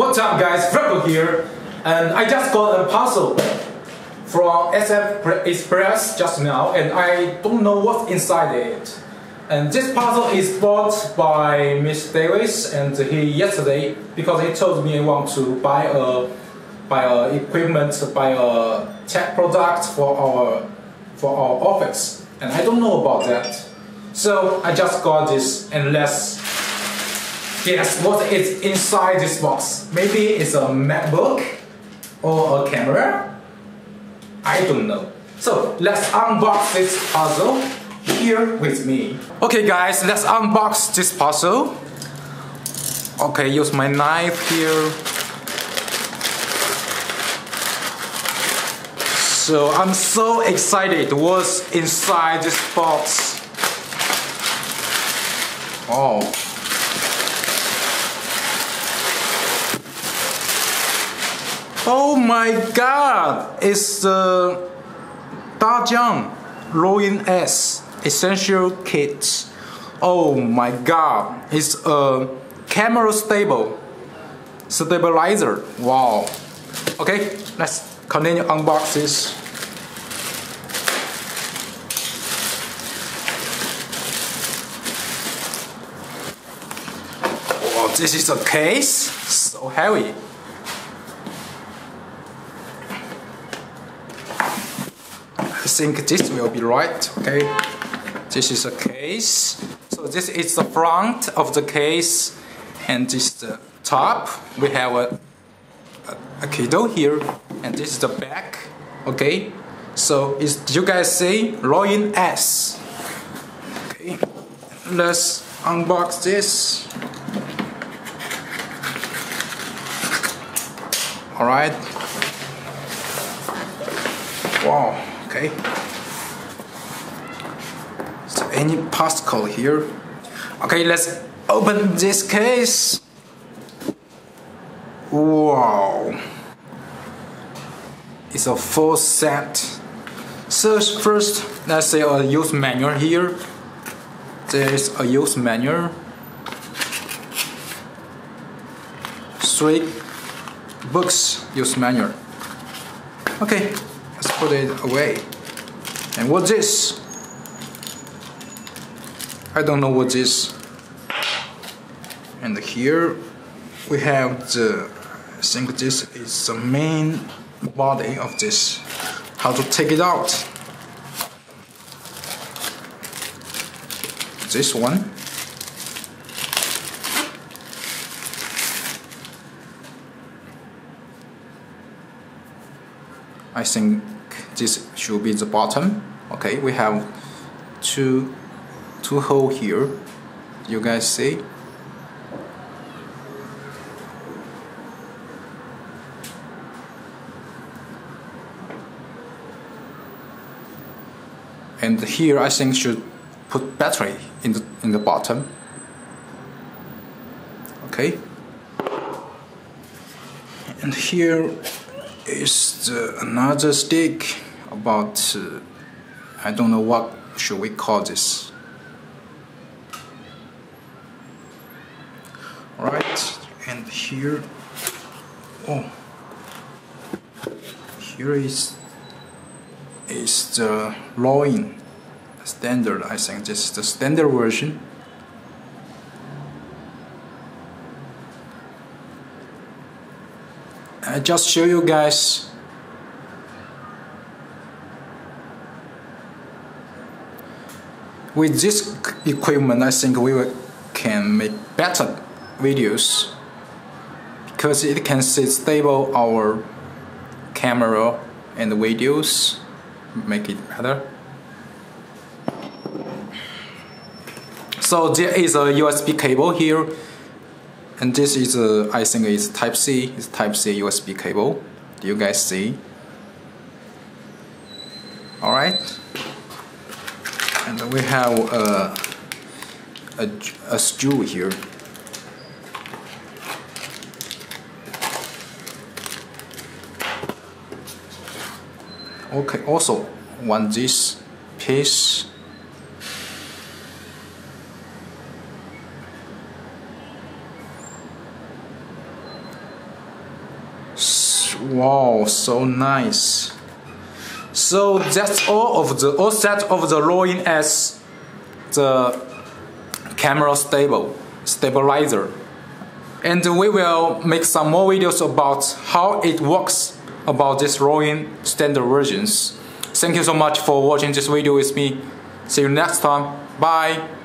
What's up guys, Franco here, and I just got a parcel from SF Express just now, and I don't know what's inside it. And this parcel is bought by Miss Davis, and he yesterday, because he told me he want to buy a tech product for our office, and I don't know about that. So I just got this, and let's guess what is inside this box. Maybe it's a MacBook or a camera. I don't know. So let's unbox this parcel here with me. Okay guys, let's unbox this parcel. Okay, use my knife here. So I'm so excited what's inside this box. Oh. Oh my god! It's the DJI RONIN-S essential kit. Oh my god! It's a camera stabilizer. Wow. Okay, let's continue unbox this. Oh, this is a case. So heavy. I think this will be right. Okay, this is a case. So this is the front of the case, and this is the top. We have a keydoe here, and this is the back. Okay, so you guys see RONIN-S. Okay, let's unbox this. All right. Wow. Okay. So any particle here? Okay, let's open this case. Wow. It's a full set. So first, let's say a use manual here. There's a use manual. 3 books use manual. Okay. Let's put it away. And what's this? I don't know what this. And here we have the, I think this is the main body of this. How to take it out. This one. I think this should be the bottom. Okay, we have two holes here. You guys see? And here I think should put battery in the bottom. Okay. And here is another stick about I don't know what should we call this. Alright, and here, oh, here is the RONIN standard. I think this is the standard version. I just show you guys. With this equipment, I think we can make better videos because it can stable our camera and the videos, make it better. So there is a USB cable here. And this is I think it's Type-C. It's Type-C USB cable. Do you guys see? All right. And we have a screw here. Okay. Also, this piece. Wow, so nice. So that's all set of the RONIN-S, the camera stabilizer. And we will make some more videos about how it works about this Ronin standard versions. Thank you so much for watching this video with me. See you next time. Bye.